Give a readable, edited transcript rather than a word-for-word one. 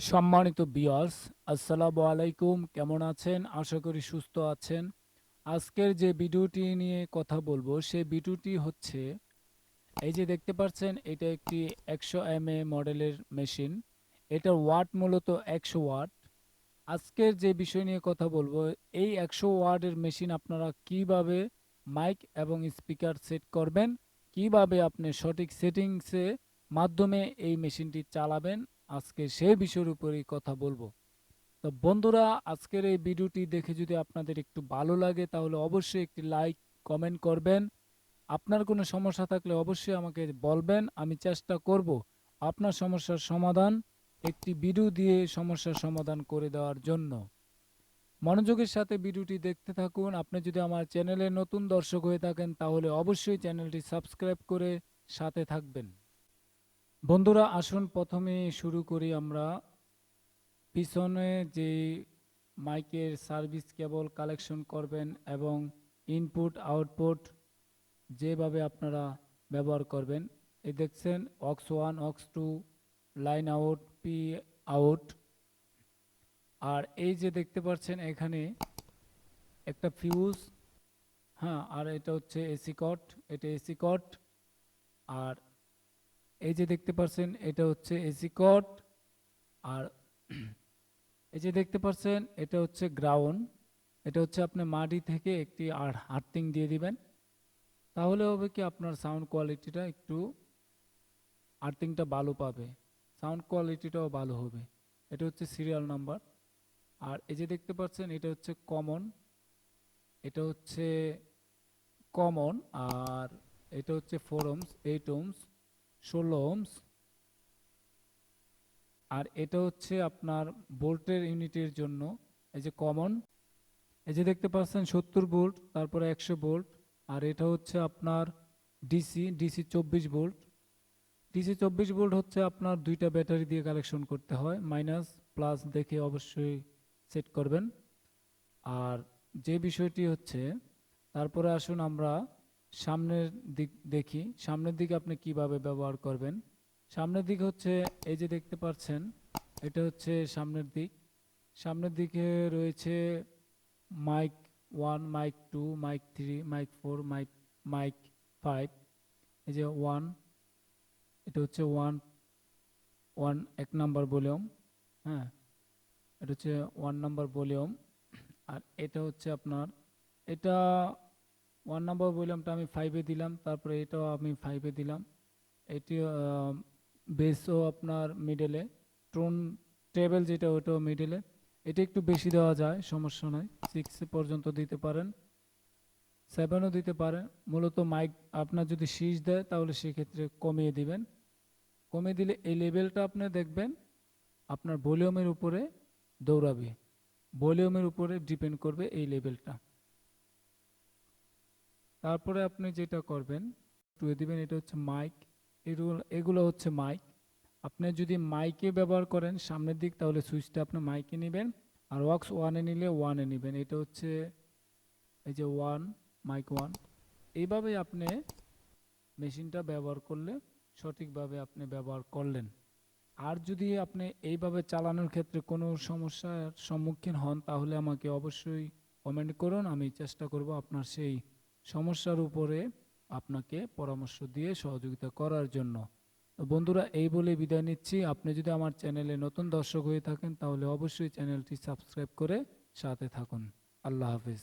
সম্মানিত ভিউয়ার্স, আসসালামু আলাইকুম। কেমন আছেন? আশা করি সুস্থ আছেন। আজকের যে ভিডিওটি নিয়ে কথা বলবো, সেই ভিডিওটি হচ্ছে এই যে দেখতে পাচ্ছেন, এটা একটি 100 mA মডেলের মেশিন। এটার ওয়াট মূলত 100 ওয়াট। আজকের যে বিষয় নিয়ে কথা বলবো, এই 100 ওয়াটের মেশিন আপনারা কিভাবে মাইক এবং স্পিকার সেট করবেন, কিভাবে আপনি সঠিক সেটিংসে মাধ্যমে এই মেশিনটি চালাবেন, আজকে সেই বিষয়ের উপরেই কথা বলবো। তো বন্ধুরা, আজকের এই ভিডিওটি দেখে যদি আপনাদের একটু ভালো লাগে তাহলে অবশ্যই একটি লাইক, কমেন্ট করবেন। আপনার কোনো সমস্যা থাকলে অবশ্যই আমাকে বলবেন, আমি চেষ্টা করব আপনার সমস্যার সমাধান একটি ভিডিও দিয়ে সমস্যার সমাধান করে দেওয়ার জন্য। মনোযোগের সাথে ভিডিওটি দেখতে থাকুন। আপনি যদি আমার চ্যানেলে নতুন দর্শক হয়ে থাকেন তাহলে অবশ্যই চ্যানেলটি সাবস্ক্রাইব করে সাথে থাকবেন। বন্ধুরা, আসুন প্রথমে শুরু করি আমরা। পিছনে যে মাইকের সার্ভিস কেবল কালেকশন করবেন এবং ইনপুট আউটপুট যেভাবে আপনারা ব্যবহার করবেন, এই দেখছেন aux 1, aux 2, line out, P out. আর এই যে দেখতে পাচ্ছেন এখানে একটা ফিউজ, হ্যাঁ, আর এটা হচ্ছে এসি কট, এটা এসি কট। আর এই যে দেখতে পাচ্ছেন এটা হচ্ছে এসি কট। আর এই যে দেখতে পাচ্ছেন এটা হচ্ছে গ্রাউন্ড। এটা হচ্ছে আপনি মাটি থেকে একটি আর্থিং দিয়ে দিবেন, তাহলে হবে কি আপনার সাউন্ড কোয়ালিটিটা একটু, আর্থিংটা ভালো পাবে, সাউন্ড কোয়ালিটিটাও ভালো হবে। এটা হচ্ছে সিরিয়াল নাম্বার। আর এই যে দেখতে পাচ্ছেন এটা হচ্ছে কমন, এটা হচ্ছে কমন। আর এটা হচ্ছে 4 ohms, 8 ohms, 16 ohms। আর এটা হচ্ছে আপনার ভোল্টের ইউনিটের জন্য, এই যে কমন। এই যে দেখতে পাচ্ছেন 70 ভোল্ট, তারপরে 100 ভোল্ট। আর এটা হচ্ছে আপনার DC, DC 24 volt. DC 24 volt হচ্ছে আপনার দুইটা ব্যাটারি দিয়ে কালেকশন করতে হয়, মাইনাস প্লাস দেখে অবশ্যই সেট করবেন। আর যে বিষয়টি হচ্ছে, তারপরে আসুন আমরা সামনের দিক দেখি। সামনের দিকে আপনি কিভাবে ব্যবহার করবেন। সামনের দিক হচ্ছে এই যে দেখতে পাচ্ছেন, এটা হচ্ছে সামনের দিক। সামনের দিকে রয়েছে mike 1, mike 2, mike 3, mike 4, mike 5। এই যে 1, এটা হচ্ছে 1, 1 এক নাম্বার ভলিউম, হ্যাঁ, এটা হচ্ছে 1 নাম্বার ভলিউম। আর এটা হচ্ছে আপনার, এটা 1 নাম্বার ভলিউমটা আমি 5-এ দিলাম, তারপরে এটাও আমি 5-এ দিলাম। এটি বেসও আপনার মিডলে, টোন টেবল যেটা ওটাও মিডলে। এটা একটু বেশি দেওয়া যায়, সমস্যা নয়, 6 পর্যন্ত দিতে পারেন, 7ও দিতে পারেন। মূলত মাইক আপনার যদি শীষ দেয় তাহলে সেক্ষেত্রে কমিয়ে দিবেন। কমিয়ে দিলে এই লেভেলটা আপনি দেখবেন আপনার ভলিউমের উপরে দৌড়াবে, ভলিউমের উপরে ডিপেন্ড করবে এই লেভেলটা। তারপরে আপনি যেটা করবেন, টুয়ে দিবেন, এটা হচ্ছে মাইক। এগুলো হচ্ছে মাইক। আপনি যদি মাইকে ব্যবহার করেন সামনের দিক, তাহলে সুইচটা আপনি মাইকে নেবেন। আর ওয়াক্স 1-এ নিলে 1-এ নেবেন। এটা হচ্ছে এই যে 1, মাইক 1। এইভাবে আপনি মেশিনটা ব্যবহার করলে সঠিকভাবে আপনি ব্যবহার করলেন। আর যদি আপনি এইভাবে চালানোর ক্ষেত্রে কোনো সমস্যার সম্মুখীন হন তাহলে আমাকে অবশ্যই কমেন্ট করুন, আমি চেষ্টা করব আপনার সেই সমস্যার উপরে আপনাকে পরামর্শ দিয়ে সহযোগিতা করার জন্য। তো বন্ধুরা, এই বলে বিদায় নিচ্ছি। আপনি যদি আমার চ্যানেলে নতুন দর্শক হয়ে থাকেন তাহলে অবশ্যই চ্যানেলটি সাবস্ক্রাইব করে সাথে থাকুন। আল্লাহ হাফেজ।